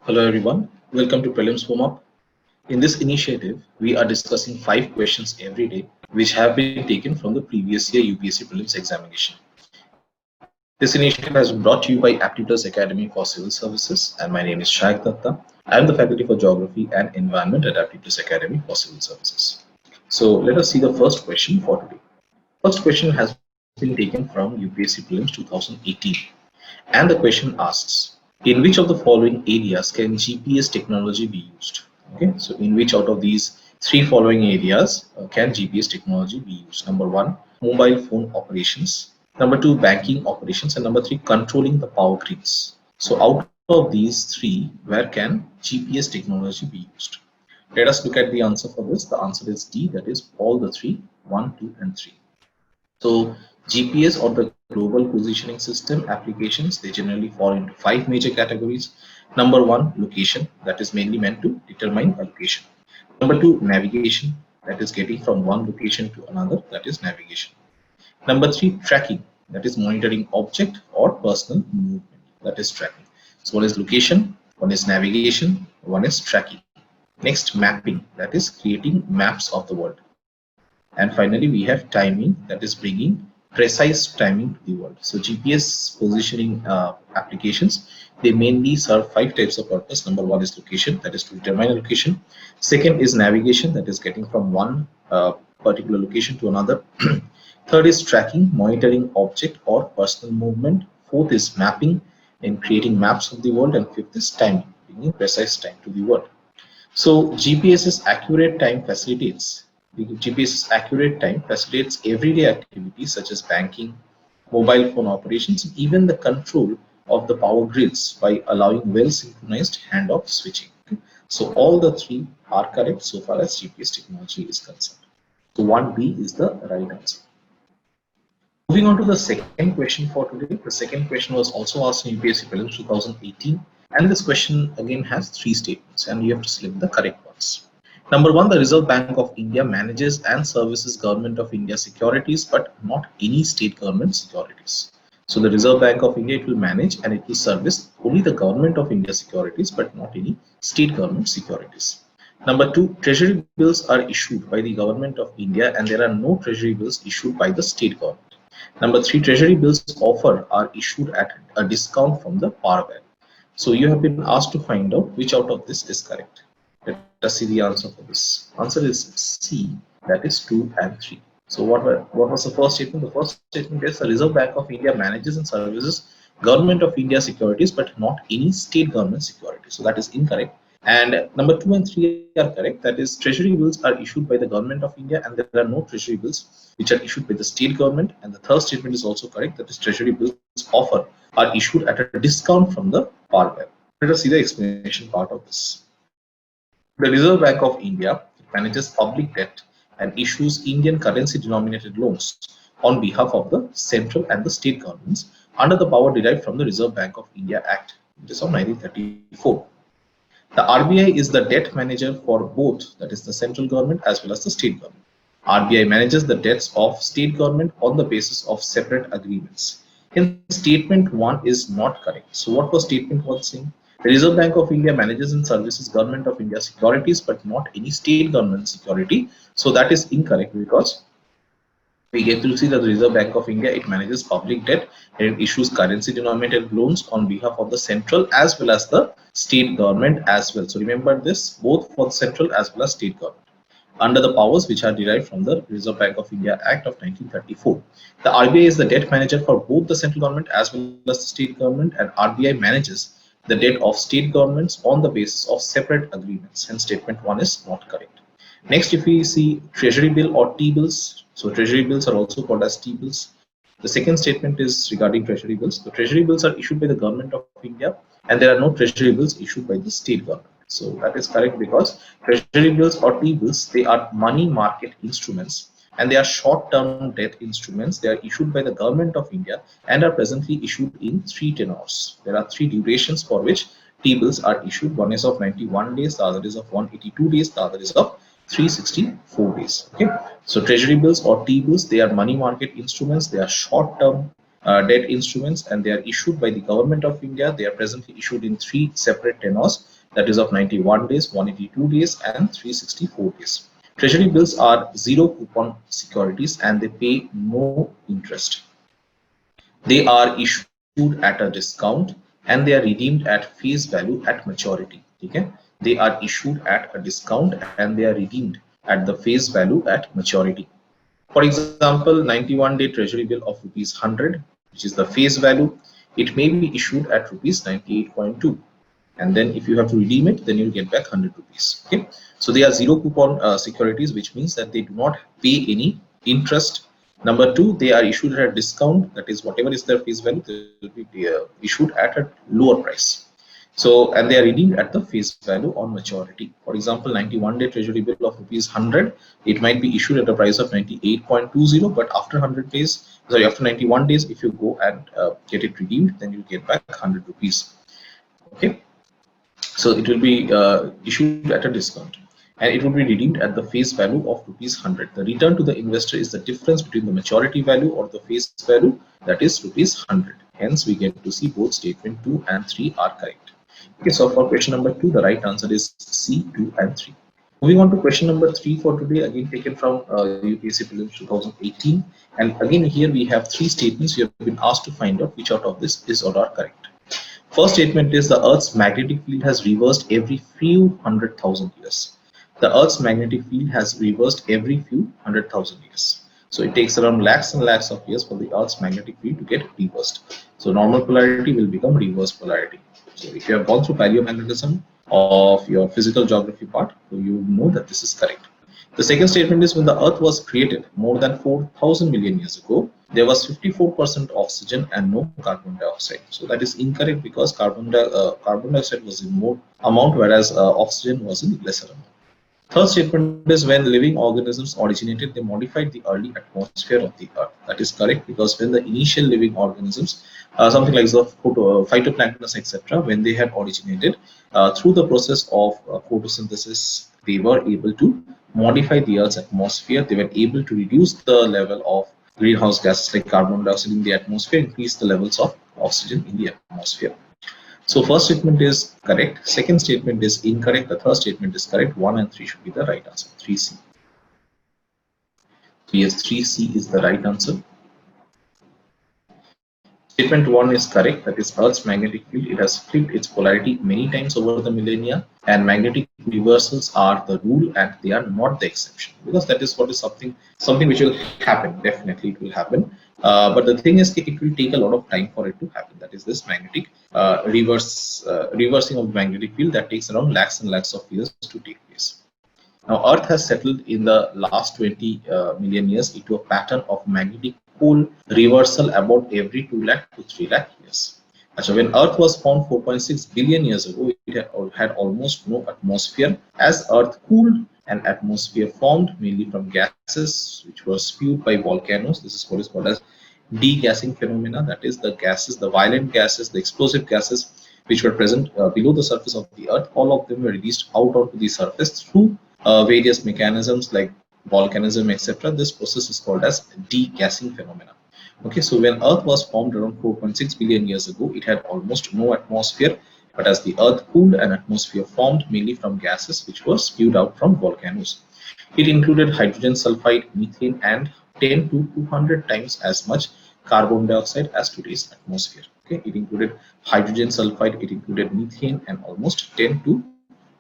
Hello everyone, welcome to Prelims warm up. In this initiative, we are discussing 5 questions every day which have been taken from the previous year UPSC Prelims examination. This initiative has been brought to you by Aptituders Academy for Civil Services and my name is Shaikh Datta. I am the faculty for Geography and Environment at Aptituders Academy for Civil Services. So let us see the first question for today. First question has been taken from UPSC Prelims 2018 and the question asks, in which of the following areas can GPS technology be used? Okay, so in which out of these three following areas can GPS technology be used? Number one, mobile phone operations. Number two, banking operations. And number three, controlling the power grids. So out of these three, where can GPS technology be used? Let us look at the answer for this. The answer is D, that is all the three, 1, 2 and 3. So GPS or the global positioning system applications, they generally fall into 5 major categories. Number one, location, that is mainly meant to determine a location. Number two, navigation, that is getting from one location to another, that is navigation. Number three, tracking, that is monitoring object or personal movement, that is tracking. So one is location, one is navigation, one is tracking. Next, mapping, that is creating maps of the world. And finally, we have timing, that is bringing precise timing to the world. So GPS positioning applications, they mainly serve 5 types of purpose. Number one is location, that is to determine a location. Second is navigation, that is getting from one particular location to another. Third is tracking, monitoring object or personal movement. Fourth is mapping, in creating maps of the world. And fifth is timing, bringing precise time to the world. So GPS's accurate time facilitates everyday activities such as banking, mobile phone operations, and even the control of the power grids by allowing well synchronized handoff switching. So all the three are correct so far as GPS technology is concerned. So 1B is the right answer. Moving on to the second question for today. The second question was also asked in UPSC Prelims 2018, and this question again has 3 statements, and you have to select the correct ones. Number one, the Reserve Bank of India manages and services Government of India securities, but not any state government securities. So the Reserve Bank of India, it will manage and it will service only the Government of India securities, but not any state government securities. Number two, treasury bills are issued by the Government of India and there are no treasury bills issued by the state government. Number three, treasury bills offered are issued at a discount from the par value. So you have been asked to find out which out of this is correct. Let us see the answer for this. Answer is C, that is 2 and 3. So what was the first statement? The first statement is the Reserve Bank of India manages and services Government of India securities, but not any state government securities. So that is incorrect. And number 2 and 3 are correct. That is, treasury bills are issued by the Government of India and there are no treasury bills which are issued by the state government. And the third statement is also correct. That is, treasury bills offered are issued at a discount from the par value. Let us see the explanation part of this. The Reserve Bank of India manages public debt and issues Indian currency denominated loans on behalf of the central and the state governments under the power derived from the Reserve Bank of India Act, which is of 1934. The RBI is the debt manager for both, that is the central government as well as the state government. RBI manages the debts of state government on the basis of separate agreements. In statement 1 is not correct. So what was statement 1 saying? The Reserve Bank of India manages and services Government of India securities, but not any state government security. So that is incorrect because we get to see that the Reserve Bank of India, it manages public debt and it issues currency denominated loans on behalf of the central as well as the state government as well. So remember this, both for the central as well as state government, under the powers which are derived from the Reserve Bank of India Act of 1934. The RBI is the debt manager for both the central government as well as the state government, and RBI manages the debt of state governments on the basis of separate agreements. Hence statement 1 is not correct. Next, if we see treasury bill or T-bills, so treasury bills are also called as T-bills. The second statement is regarding treasury bills. The treasury bills are issued by the Government of India and there are no treasury bills issued by the state government. So that is correct because treasury bills or T-bills, they are money market instruments and they are short-term debt instruments. They are issued by the Government of India and are presently issued in 3 tenors. There are 3 durations for which T-bills are issued. One is of 91 days, the other is of 182 days, the other is of 364 days. Okay, so treasury bills or T-bills, they are money market instruments. They are short-term debt instruments, and they are issued by the government of India. They are presently issued in three separate tenors, that is of 91 days, 182 days, and 364 days. Treasury bills are zero coupon securities and they pay no interest. They are issued at a discount and they are redeemed at face value at maturity. Okay? They are issued at a discount and they are redeemed at the face value at maturity. For example, 91-day treasury bill of rupees 100, which is the face value, it may be issued at rupees 98.2. And then if you have to redeem it, then you'll get back 100 rupees. Okay, so they are zero coupon securities, which means that they do not pay any interest. Number two, they are issued at a discount, that is whatever is their face value, they will be issued at a lower price. So, and they are redeemed at the face value on maturity. For example, 91-day treasury bill of rupees 100, it might be issued at a price of 98.20, but after 100 days, sorry, after 91 days, if you go and get it redeemed, then you get back 100 rupees. Okay, so it will be issued at a discount and it will be redeemed at the face value of rupees 100. The return to the investor is the difference between the maturity value or the face value, that is rupees 100. Hence, we get to see both statement 2 and 3 are correct. Okay, so for question number 2, the right answer is C, 2 and 3. Moving on to question number 3 for today, again taken from UPSC Prelims 2018. And again here we have 3 statements. We have been asked to find out which out of this is or are correct. First statement is the Earth's magnetic field has reversed every few 100,000 years. The Earth's magnetic field has reversed every few 100,000 years. So it takes around lakhs and lakhs of years for the Earth's magnetic field to get reversed. So normal polarity will become reverse polarity. So if you have gone through paleomagnetism of your physical geography part, you know that this is correct. The second statement is when the Earth was created more than 4,000 million years ago, there was 54% oxygen and no carbon dioxide. So that is incorrect because carbon dioxide was in more amount, whereas oxygen was in lesser amount. Third statement is when living organisms originated, they modified the early atmosphere of the Earth. That is correct because when the initial living organisms, something like the phytoplankton, etc., when they had originated through the process of photosynthesis, they were able to modify the Earth's atmosphere. They were able to reduce the level of greenhouse gases like carbon dioxide in the atmosphere, increase the levels of oxygen in the atmosphere. So first statement is correct, second statement is incorrect, the third statement is correct. 1 and 3 should be the right answer. 3C. So yes, 3C is the right answer. Statement 1 is correct, that is Earth's magnetic field, it has flipped its polarity many times over the millennia, and magnetic reversals are the rule and they are not the exception, because that is what is something which will happen. Definitely it will happen, but the thing is it will take a lot of time for it to happen. That is this magnetic reversing of the magnetic field that takes around lakhs and lakhs of years to take place. Now Earth has settled in the last 20 million years into a pattern of magnetic pole reversal about every 2 lakh to 3 lakh years. So when Earth was formed 4.6 billion years ago, it had almost no atmosphere. As Earth cooled, an atmosphere formed mainly from gases which were spewed by volcanoes. This is what is called as degassing phenomena. That is the gases, the violent gases, the explosive gases which were present below the surface of the Earth. All of them were released out onto the surface through various mechanisms like volcanism, etc. This process is called as degassing phenomena. Okay, so when Earth was formed around 4.6 billion years ago, it had almost no atmosphere, but as the Earth cooled, an atmosphere formed mainly from gases which were spewed out from volcanoes. It included hydrogen sulfide, methane, and 10 to 200 times as much carbon dioxide as today's atmosphere. Okay, it included hydrogen sulfide, it included methane, and almost 10 to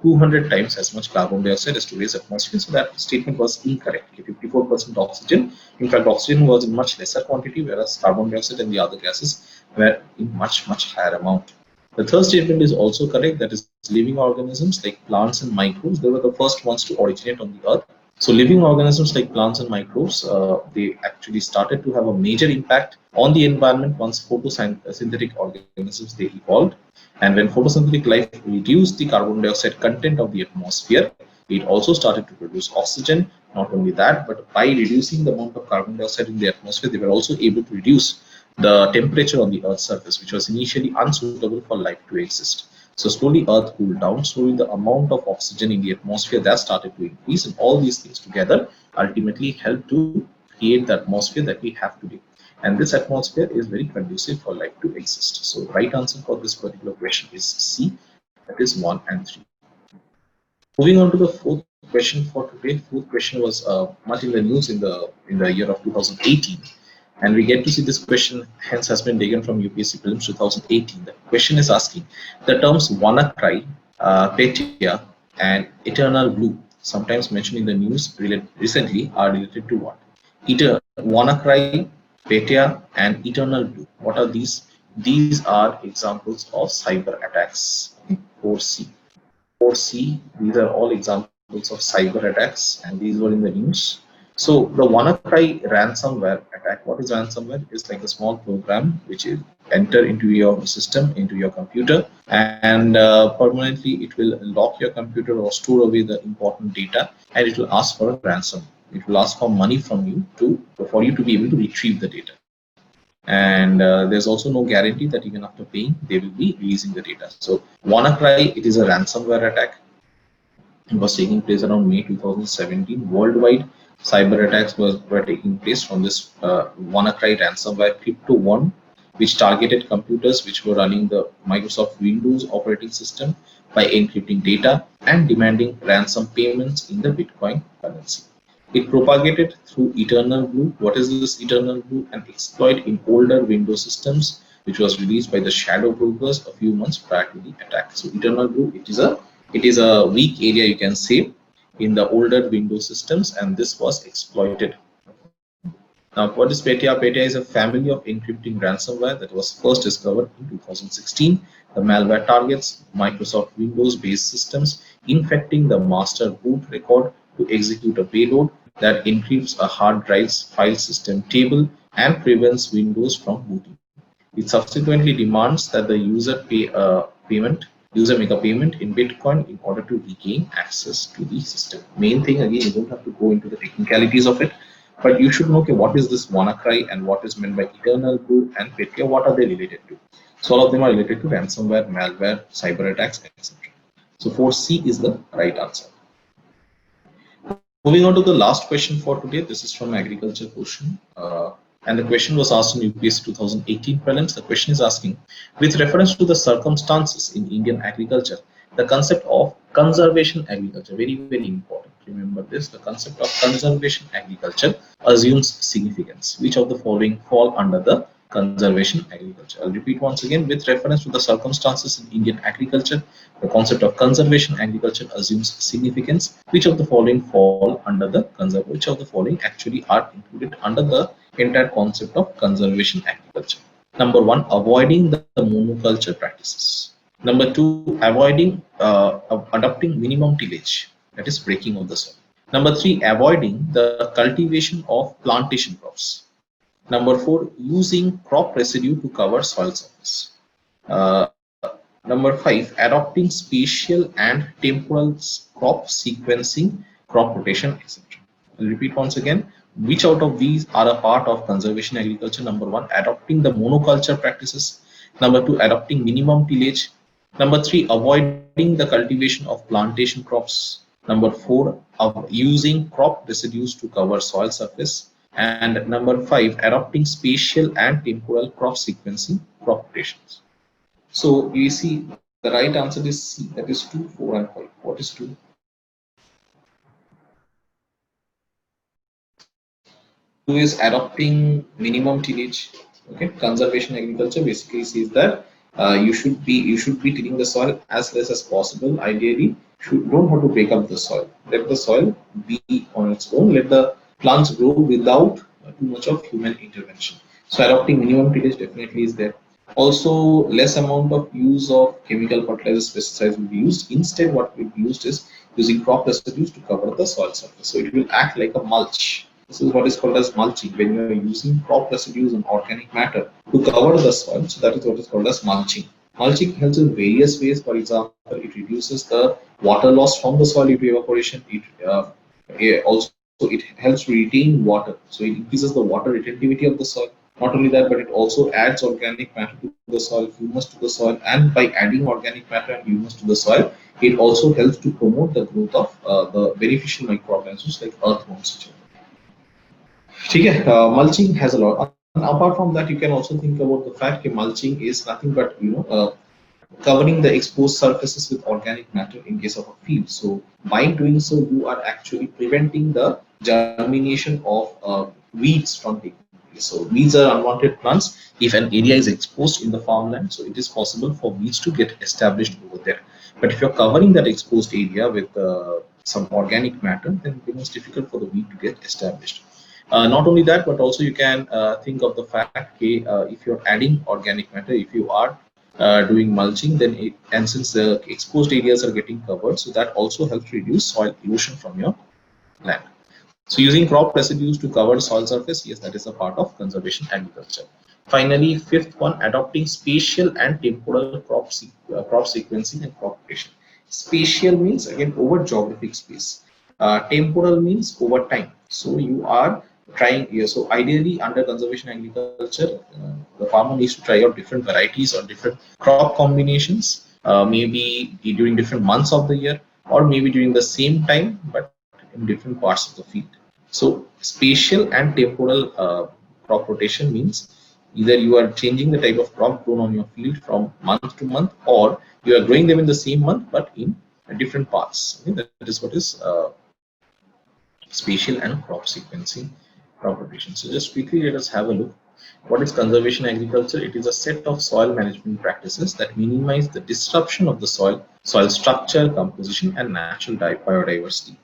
200 times as much carbon dioxide as today's atmosphere. So that statement was incorrect. 54% oxygen. In fact, oxygen was in much lesser quantity, whereas carbon dioxide and the other gases were in much higher amount. The third statement is also correct. That is, living organisms like plants and microbes, they were the first ones to originate on the Earth. So living organisms like plants and microbes, they actually started to have a major impact on the environment once photosynthetic organisms they evolved. And when photosynthetic life reduced the carbon dioxide content of the atmosphere, it also started to produce oxygen. Not only that, but by reducing the amount of carbon dioxide in the atmosphere, they were also able to reduce the temperature on the Earth's surface, which was initially unsuitable for life to exist. So slowly Earth cooled down, slowly the amount of oxygen in the atmosphere that started to increase, and all these things together ultimately helped to create the atmosphere that we have today. and this atmosphere is very conducive for life to exist. So right answer for this particular question is C, that is 1 and 3. Moving on to the fourth question for today. Fourth question was much in the news in the year of 2018, and we get to see this question. Hence, has been taken from UPSC Prelims 2018. The question is asking the terms WannaCry, Petya, and Eternal Blue, sometimes mentioned in the news recently, are related to what? WannaCry, Petya, and Eternal Blue. What are these? These are examples of cyber attacks. 4C. 4C, these are all examples of cyber attacks, and these were in the news. So the WannaCry ransomware attack, what is ransomware? It's like a small program which is enter into your system, into your computer, and permanently it will lock your computer or store away the important data, and it will ask for a ransom. It will ask for money from you for you to be able to retrieve the data. And there's also no guarantee that even after paying they will be releasing the data. So WannaCry, it is a ransomware attack. It was taking place around May 2017. Worldwide cyber attacks were taking place from this WannaCry ransomware Crypto One, which targeted computers which were running the Microsoft Windows operating system by encrypting data and demanding ransom payments in the Bitcoin currency. It propagated through Eternal Blue. What is this Eternal Blue? An exploit in older Windows systems, which was released by the shadow brokers a few months prior to the attack. So Eternal Blue, it is a weak area, you can say, in the older Windows systems, and this was exploited. Now, what is Petya? Petya is a family of encrypting ransomware that was first discovered in 2016. The malware targets Microsoft Windows-based systems, infecting the master boot record to execute a payload that encrypts a hard drive's file system table and prevents Windows from booting. It subsequently demands that the user make a payment in Bitcoin in order to regain access to the system. Main thing, again, you don't have to go into the technicalities of it, but you should know, okay, what is this WannaCry and what is meant by Eternal Blue and Petya, what are they related to? So all of them are related to ransomware, malware, cyber attacks, etc. So 4C is the right answer. Moving on to the last question for today. This is from agriculture question. And the question was asked in UPSC 2018 prelims. The question is asking, with reference to the circumstances in Indian agriculture, the concept of conservation agriculture, very, very important. Remember this, the concept of conservation agriculture assumes significance. Which of the following fall under the conservation agriculture? I'll repeat once again. With reference to the circumstances in Indian agriculture, the concept of conservation agriculture assumes significance. Which of the following fall under the conservation? Which of the following actually are included under the entire concept of conservation agriculture? Number one, avoiding the monoculture practices. Number two, avoiding adopting minimum tillage, that is breaking of the soil. Number three, avoiding the cultivation of plantation crops. Number four, using crop residue to cover soil surface. Number five, adopting spatial and temporal crop sequencing, crop rotation, etc. I'll repeat once again. Which out of these are a part of conservation agriculture? Number one, adopting the monoculture practices. Number two, adopting minimum tillage. Number three, avoiding the cultivation of plantation crops. Number four, using crop residues to cover soil surface. And number five, adopting spatial and temporal crop sequencing, crop rotations. So you see the right answer is C, that is 2, 4 and 5. What is 2? 2 is adopting minimum tillage. Okay, conservation agriculture basically says that you should be tilling the soil as less as possible. Ideally, you don't have to break up the soil. Let the soil be on its own. Let the plants grow without too much of human intervention. So adopting minimum tillage definitely is there. Also, less amount of use of chemical fertilizers, pesticides will be used. Instead, what will be used is using crop residues to cover the soil surface. So it will act like a mulch. This is what is called as mulching. When you are using crop residues and organic matter to cover the soil, so that is what is called as mulching. Mulching helps in various ways. For example, it reduces the water loss from the soil due to evaporation. It helps retain water. So it increases the water retentivity of the soil. Not only that, but it also adds organic matter to the soil, humus to the soil, and by adding organic matter and humus to the soil, it also helps to promote the growth of the beneficial microorganisms like earthworms. Okay, mulching has a lot. Apart from that, you can also think about the fact that mulching is nothing but covering the exposed surfaces with organic matter in case of a field. So by doing so, you are actually preventing the germination of weeds from taking place. So weeds are unwanted plants. If an area is exposed in the farmland, so it is possible for weeds to get established over there. But if you're covering that exposed area with some organic matter, then it becomes difficult for the weed to get established. Not only that, but also you can think of the fact that if you're adding organic matter, if you are doing mulching, then and since the exposed areas are getting covered, so that also helps reduce soil erosion from your land. So using crop residues to cover soil surface, yes, that is a part of conservation agriculture. Finally, fifth one, adopting spatial and temporal crop sequencing and crop rotation. Spatial means again over geographic space. Temporal means over time. So you are trying, yeah, so ideally under conservation agriculture, the farmer needs to try out different varieties or different crop combinations, maybe during different months of the year, or maybe during the same time but in different parts of the field. So spatial and temporal crop rotation means either you are changing the type of crop grown on your field from month to month, or you are growing them in the same month but in different parts. Okay, that is what is spatial and crop sequencing, crop rotation. So just quickly let us have a look. What is conservation agriculture? It is a set of soil management practices that minimize the disruption of the soil structure, composition, and natural biodiversity.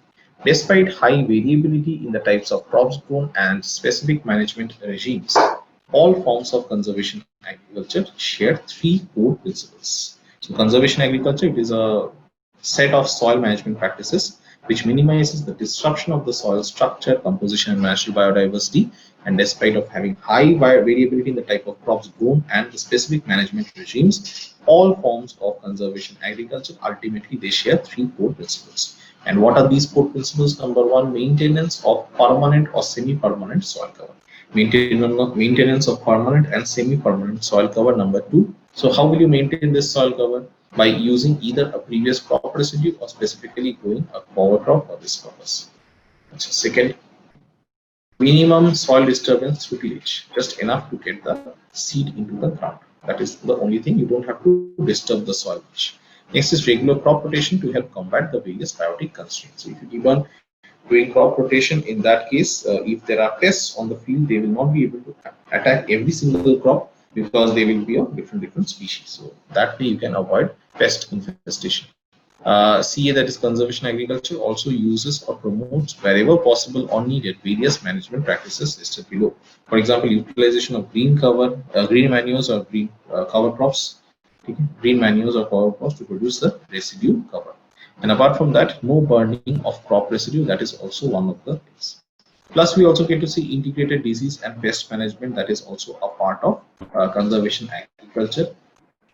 Despite high variability in the types of crops grown and specific management regimes, all forms of conservation agriculture share three core principles. So conservation agriculture, it is a set of soil management practices which minimizes the disruption of the soil structure, composition, and natural biodiversity. And despite of having high variability in the type of crops grown and the specific management regimes, all forms of conservation agriculture ultimately they share three core principles. And what are these core principles? Number one, maintenance of permanent or semi-permanent soil cover. Maintenance of permanent and semi-permanent soil cover. Number two, so how will you maintain this soil cover? By using either a previous crop residue or specifically growing a cover crop for this purpose. Second, minimum soil disturbance through tillage, just enough to get the seed into the ground. That is the only thing, you don't have to disturb the soil much. Next is regular crop rotation to help combat the various biotic constraints. So if you keep on doing crop rotation, in that case, if there are pests on the field, they will not be able to attack every single crop because they will be of different species. So that way you can avoid pest infestation. CA, that is conservation agriculture, also uses or promotes wherever possible or needed various management practices listed below. For example, utilization of green cover, green manures or green cover crops, green manures or cover crops to produce the residue cover. And apart from that, no burning of crop residue, that is also one of the things. Plus, we also get to see integrated disease and pest management, that is also a part of conservation agriculture.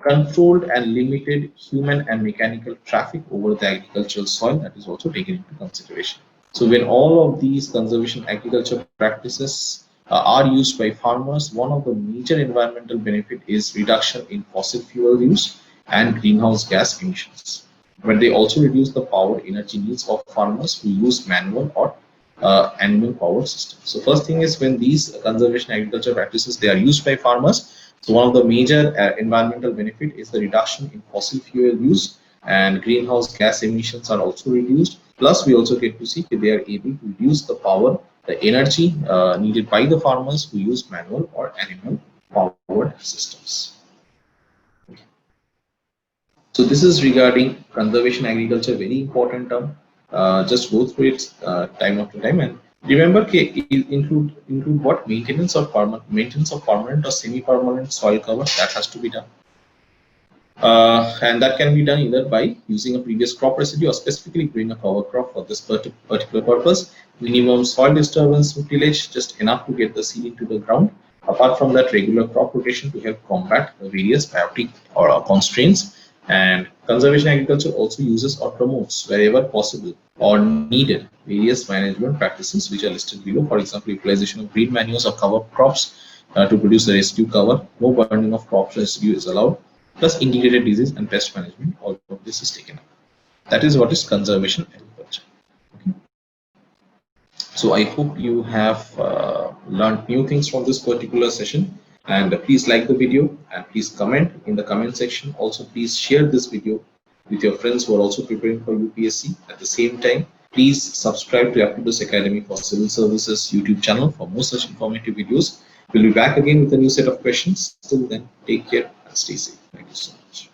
Controlled and limited human and mechanical traffic over the agricultural soil, that is also taken into consideration. So when all of these conservation agriculture practices are used by farmers, one of the major environmental benefit is reduction in fossil fuel use and greenhouse gas emissions. But they also reduce the power energy needs of farmers who use manual or animal power systems. So first thing is, when these conservation agriculture practices they are used by farmers, so one of the major environmental benefit is the reduction in fossil fuel use, and greenhouse gas emissions are also reduced. Plus, we also get to see that they are able to reduce the power, the energy needed by the farmers who use manual or animal powered systems. So this is regarding conservation agriculture, very important term. Just go through it time after time, and remember, include what? Maintenance of permanent or semi-permanent soil cover, that has to be done. And that can be done either by using a previous crop residue or specifically growing a cover crop for this particular purpose. Minimum soil disturbance with tillage, just enough to get the seed into the ground. Apart from that, regular crop rotation to help combat the various biotic or constraints. And conservation agriculture also uses or promotes wherever possible or needed various management practices which are listed below. For example, utilization of green manures or cover crops to produce the residue cover. No burning of crop residue is allowed. Plus integrated disease and pest management, all of this is taken up. That is what is conservation agriculture. Okay. So I hope you have learned new things from this particular session. And please like the video and please comment in the comment section. Also, please share this video with your friends who are also preparing for UPSC. At the same time, please subscribe to Aptitude Academy for Civil Services YouTube channel for more such informative videos. We'll be back again with a new set of questions. Till then, take care and stay safe. Thank you so much.